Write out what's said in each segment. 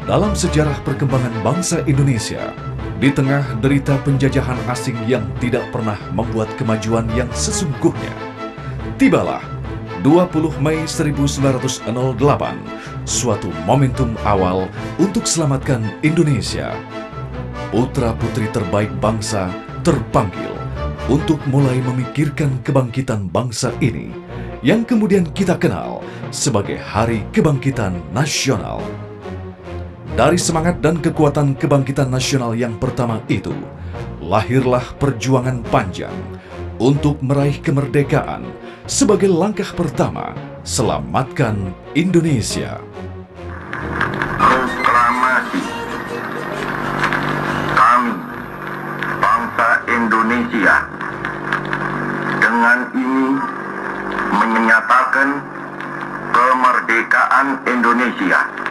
Dalam sejarah perkembangan bangsa Indonesia, di tengah derita penjajahan asing yang tidak pernah membuat kemajuan yang sesungguhnya, tibalah 20 Mei 1908, suatu momentum awal untuk selamatkan Indonesia. Putra-putri terbaik bangsa terpanggil untuk mulai memikirkan kebangkitan bangsa ini, yang kemudian kita kenal sebagai Hari Kebangkitan Nasional. Dari semangat dan kekuatan kebangkitan nasional yang pertama itu, lahirlah perjuangan panjang untuk meraih kemerdekaan sebagai langkah pertama selamatkan Indonesia. Proklamasi. Kami, bangsa Indonesia, dengan ini menyatakan kemerdekaan Indonesia.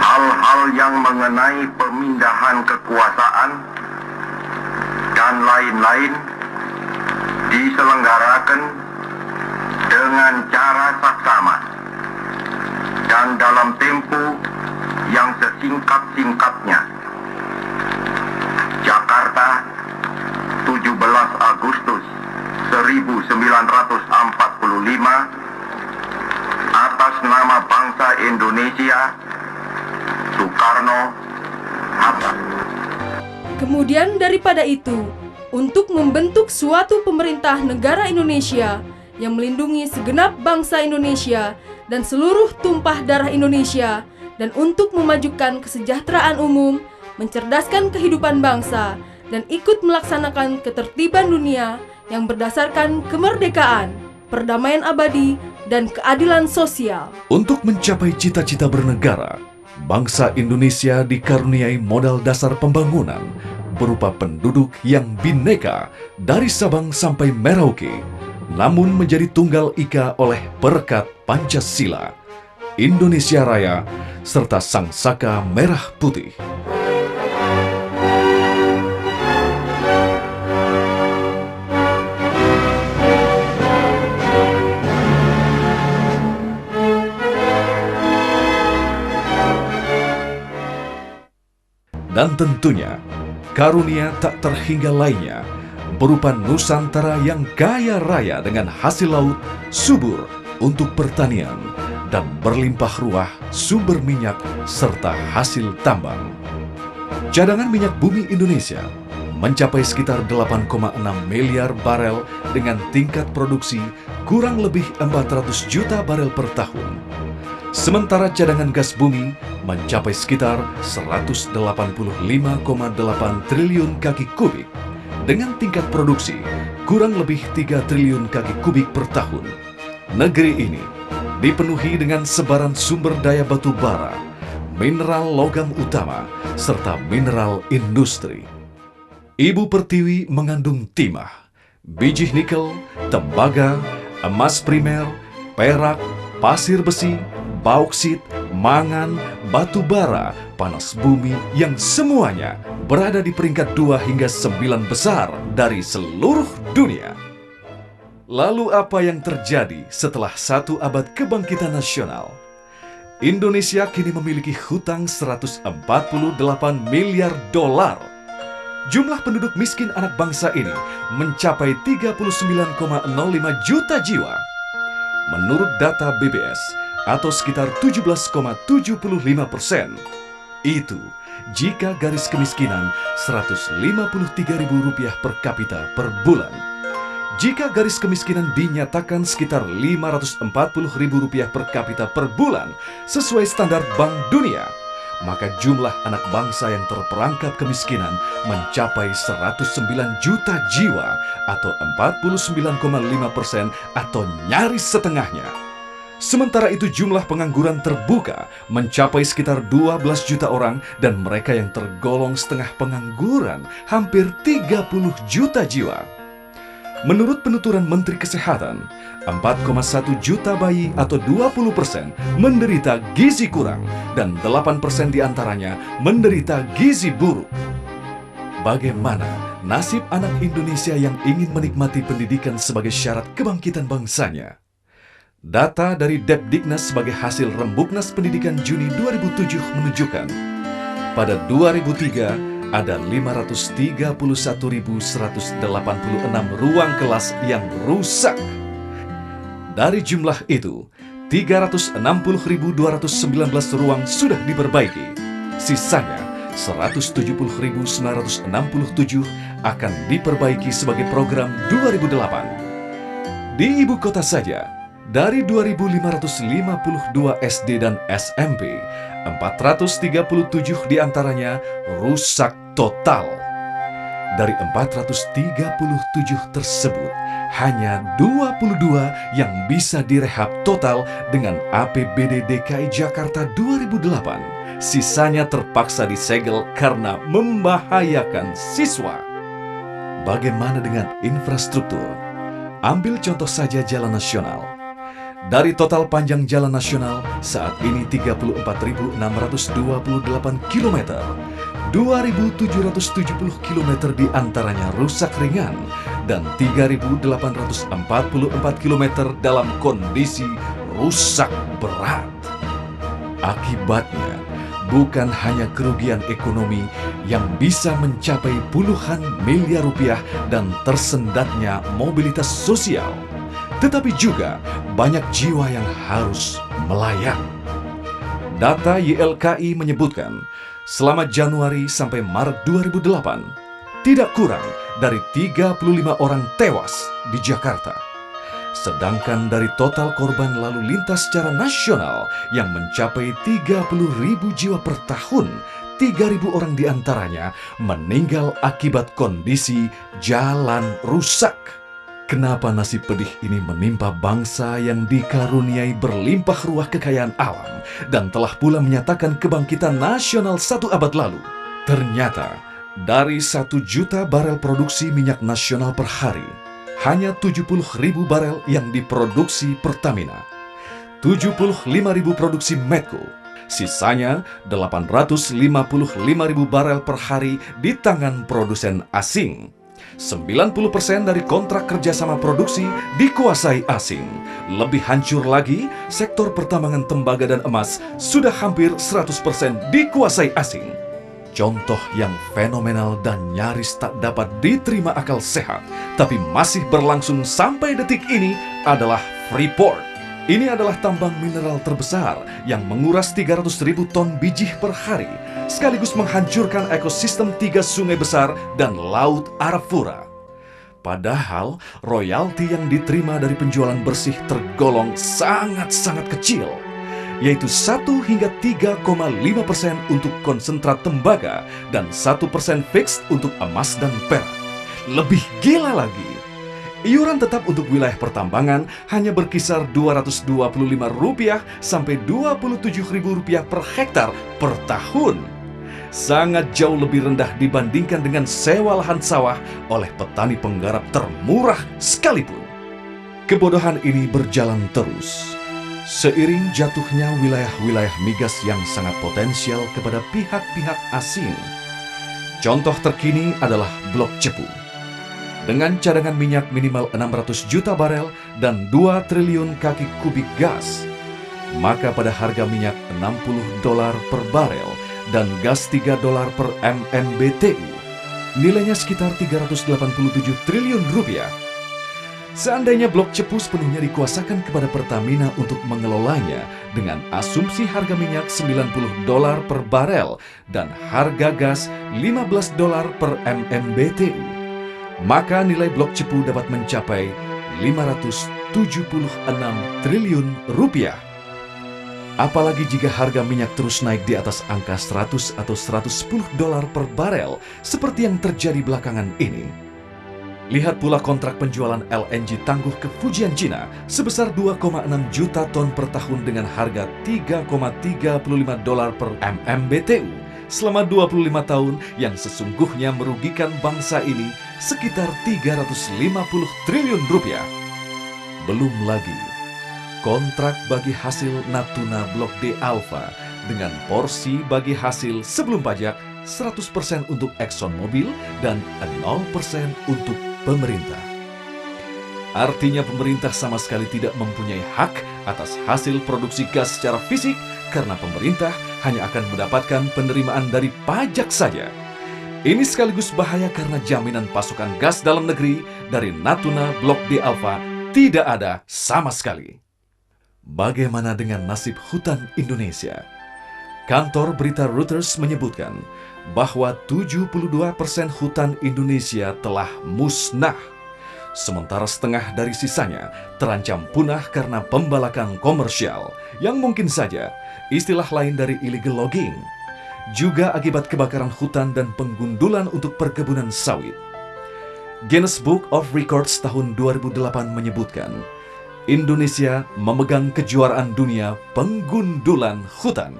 Hal-hal yang mengenai pemindahan kekuasaan dan lain-lain diselenggarakan dengan cara saksama dan dalam tempo yang sesingkat-singkatnya. Jakarta, 17 Agustus 1945, atas nama bangsa Indonesia, Soekarno, Hatta. Kemudian daripada itu, untuk membentuk suatu pemerintah negara Indonesia yang melindungi segenap bangsa Indonesia dan seluruh tumpah darah Indonesia, dan untuk memajukan kesejahteraan umum, mencerdaskan kehidupan bangsa, dan ikut melaksanakan ketertiban dunia yang berdasarkan kemerdekaan, perdamaian abadi, dan keadilan sosial. Untuk mencapai cita-cita bernegara, bangsa Indonesia dikaruniai modal dasar pembangunan berupa penduduk yang bineka dari Sabang sampai Merauke, namun menjadi tunggal ika oleh berkat Pancasila, Indonesia Raya, serta Sang Saka Merah Putih. Dan tentunya, karunia tak terhingga lainnya berupa Nusantara yang kaya raya dengan hasil laut, subur untuk pertanian, dan berlimpah ruah sumber minyak serta hasil tambang. Cadangan minyak bumi Indonesia mencapai sekitar 8,6 miliar barel dengan tingkat produksi kurang lebih 400 juta barel per tahun. Sementara cadangan gas bumi mencapai sekitar 185,8 triliun kaki kubik dengan tingkat produksi kurang lebih 3 triliun kaki kubik per tahun. Negeri ini dipenuhi dengan sebaran sumber daya batu bara, mineral logam utama, serta mineral industri. Ibu Pertiwi mengandung timah, biji nikel, tembaga, emas primer, perak, pasir besi, bauksit, mangan, batu bara, panas bumi yang semuanya berada di peringkat 2 hingga 9 besar dari seluruh dunia. Lalu apa yang terjadi setelah 1 abad kebangkitan nasional? Indonesia kini memiliki hutang 148 miliar dolar. Jumlah penduduk miskin anak bangsa ini mencapai 39,05 juta jiwa. Menurut data BBS, atau sekitar 17,75%. Itu jika garis kemiskinan Rp153.000 per kapita per bulan. Jika garis kemiskinan dinyatakan sekitar Rp540.000 per kapita per bulan sesuai standar Bank Dunia, maka jumlah anak bangsa yang terperangkap kemiskinan mencapai 109 juta jiwa atau 49,5% atau nyaris setengahnya. Sementara itu jumlah pengangguran terbuka mencapai sekitar 12 juta orang dan mereka yang tergolong setengah pengangguran hampir 30 juta jiwa. Menurut penuturan Menteri Kesehatan, 4,1 juta bayi atau 20% menderita gizi kurang dan 8% diantaranya menderita gizi buruk. Bagaimana nasib anak Indonesia yang ingin menikmati pendidikan sebagai syarat kebangkitan bangsanya? Data dari Depdiknas sebagai hasil Rembuknas Pendidikan Juni 2007 menunjukkan, pada 2003 ada 531.186 ruang kelas yang rusak. Dari jumlah itu, 360.219 ruang sudah diperbaiki. Sisanya, 170.967 akan diperbaiki sebagai program 2008. Di ibu kota saja, dari 2.552 SD dan SMP, 437 diantaranya rusak total. Dari 437 tersebut, hanya 22 yang bisa direhab total dengan APBD DKI Jakarta 2008. Sisanya terpaksa disegel karena membahayakan siswa. Bagaimana dengan infrastruktur? Ambil contoh saja jalan nasional. Dari total panjang jalan nasional saat ini 34.628 km, 2.770 km diantaranya rusak ringan dan 3.844 km dalam kondisi rusak berat. Akibatnya, bukan hanya kerugian ekonomi yang bisa mencapai puluhan miliar rupiah dan tersendatnya mobilitas sosial, tetapi juga banyak jiwa yang harus melayang. Data YLKI menyebutkan, selama Januari sampai Maret 2008, tidak kurang dari 35 orang tewas di Jakarta. Sedangkan dari total korban lalu lintas secara nasional yang mencapai 30.000 jiwa per tahun, 3.000 orang diantaranya meninggal akibat kondisi jalan rusak. Kenapa nasib pedih ini menimpa bangsa yang dikaruniai berlimpah ruah kekayaan alam dan telah pula menyatakan kebangkitan nasional 1 abad lalu? Ternyata, dari 1 juta barel produksi minyak nasional per hari, hanya 70.000 barel yang diproduksi Pertamina, 75.000 produksi Medco, sisanya 855.000 barel per hari di tangan produsen asing. 90% dari kontrak kerjasama produksi dikuasai asing. Lebih hancur lagi, sektor pertambangan tembaga dan emas sudah hampir 100% dikuasai asing. Contoh yang fenomenal dan nyaris tak dapat diterima akal sehat, tapi masih berlangsung sampai detik ini adalah Freeport. Ini adalah tambang mineral terbesar yang menguras 300.000 ton biji per hari, sekaligus menghancurkan ekosistem 3 sungai besar dan Laut Arafura. Padahal, royalti yang diterima dari penjualan bersih tergolong sangat-sangat kecil, yaitu 1 hingga 3,5% untuk konsentrat tembaga dan 1% fixed untuk emas dan perak. Lebih gila lagi, iuran tetap untuk wilayah pertambangan hanya berkisar Rp225 sampai Rp27.000 per hektar per tahun. Sangat jauh lebih rendah dibandingkan dengan sewa lahan sawah oleh petani penggarap termurah sekalipun. Kebodohan ini berjalan terus seiring jatuhnya wilayah-wilayah migas yang sangat potensial kepada pihak-pihak asing. Contoh terkini adalah Blok Cepu. Dengan cadangan minyak minimal 600 juta barel dan 2 triliun kaki kubik gas, maka pada harga minyak $60 per barel dan gas $3 per MMBTU, nilainya sekitar Rp387 triliun. Seandainya Blok Cepu sepenuhnya dikuasakan kepada Pertamina untuk mengelolanya dengan asumsi harga minyak $90 per barel dan harga gas $15 per MMBTU, maka nilai Blok Cepu dapat mencapai Rp576 triliun. Apalagi jika harga minyak terus naik di atas angka $100 atau $110 per barel seperti yang terjadi belakangan ini. Lihat pula kontrak penjualan LNG tangguh ke Fujian Cina sebesar 2,6 juta ton per tahun dengan harga $3,35 per MMBTU selama 25 tahun yang sesungguhnya merugikan bangsa ini sekitar Rp350 triliun. Belum lagi kontrak bagi hasil Natuna Blok D Alpha dengan porsi bagi hasil sebelum pajak 100% untuk ExxonMobil dan 0% untuk pemerintah. artinya pemerintah sama sekali tidak mempunyai hak atas hasil produksi gas secara fisik karena pemerintah hanya akan mendapatkan penerimaan dari pajak saja. Ini sekaligus bahaya karena jaminan pasokan gas dalam negeri dari Natuna Blok D Alpha tidak ada sama sekali. Bagaimana dengan nasib hutan Indonesia? Kantor berita Reuters menyebutkan bahwa 72% hutan Indonesia telah musnah, sementara setengah dari sisanya terancam punah karena pembalakan komersial yang mungkin saja istilah lain dari illegal logging, juga akibat kebakaran hutan dan penggundulan untuk perkebunan sawit. Guinness Book of Records tahun 2008 menyebutkan Indonesia memegang kejuaraan dunia penggundulan hutan.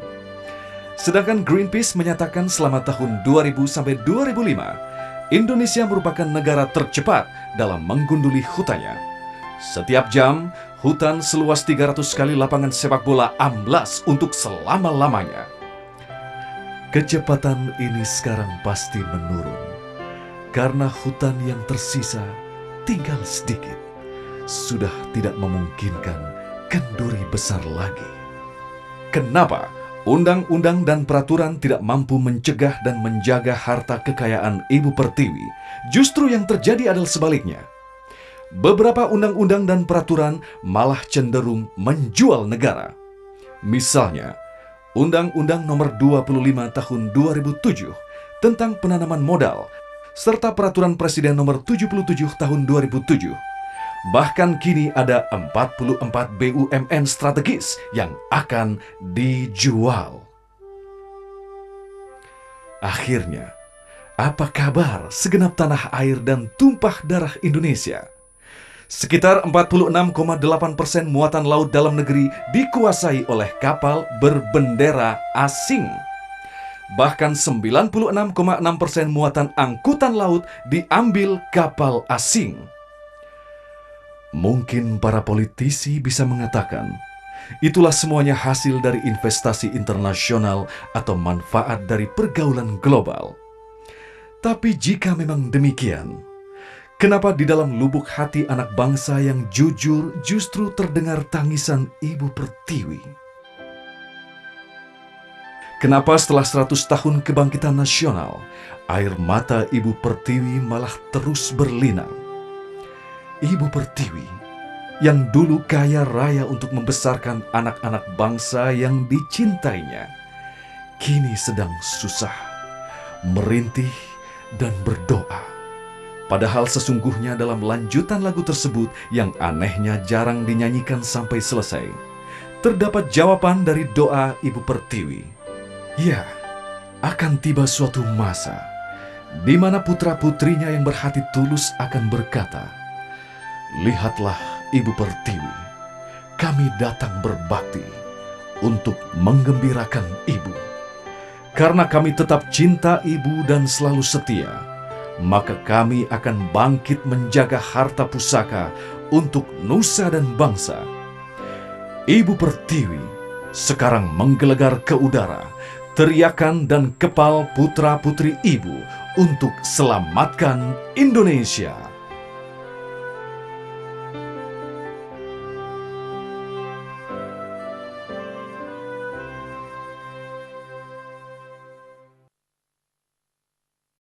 Sedangkan Greenpeace menyatakan selama tahun 2000 sampai 2005, Indonesia merupakan negara tercepat dalam menggunduli hutannya. Setiap jam, hutan seluas 300 kali lapangan sepak bola amblas untuk selama-lamanya. Kecepatan ini sekarang pasti menurun, karena hutan yang tersisa tinggal sedikit. Sudah tidak memungkinkan kenduri besar lagi. Kenapa undang-undang dan peraturan tidak mampu mencegah dan menjaga harta kekayaan Ibu Pertiwi? Justru yang terjadi adalah sebaliknya. Beberapa undang-undang dan peraturan malah cenderung menjual negara. Misalnya, Undang-Undang Nomor 25 Tahun 2007 tentang penanaman modal, serta Peraturan Presiden Nomor 77 Tahun 2007. Bahkan kini ada 44 BUMN strategis yang akan dijual. Akhirnya, apa kabar segenap tanah air dan tumpah darah Indonesia? Sekitar 46,8% muatan laut dalam negeri dikuasai oleh kapal berbendera asing. Bahkan 96,6% muatan angkutan laut diambil kapal asing. Mungkin para politisi bisa mengatakan, itulah semuanya hasil dari investasi internasional atau manfaat dari pergaulan global. Tapi jika memang demikian, kenapa di dalam lubuk hati anak bangsa yang jujur justru terdengar tangisan Ibu Pertiwi? Kenapa setelah 100 tahun kebangkitan nasional, air mata Ibu Pertiwi malah terus berlinang? Ibu Pertiwi yang dulu kaya raya untuk membesarkan anak-anak bangsa yang dicintainya, kini sedang susah, merintih dan berdoa. Padahal sesungguhnya dalam lanjutan lagu tersebut yang anehnya jarang dinyanyikan sampai selesai, terdapat jawaban dari doa Ibu Pertiwi. Ya, akan tiba suatu masa di mana putra-putrinya yang berhati tulus akan berkata, "Lihatlah Ibu Pertiwi, kami datang berbakti untuk menggembirakan Ibu. Karena kami tetap cinta Ibu dan selalu setia, maka kami akan bangkit menjaga harta pusaka untuk nusa dan bangsa." Ibu Pertiwi sekarang menggelegar ke udara, teriakan dan kepal putra-putri Ibu untuk selamatkan Indonesia.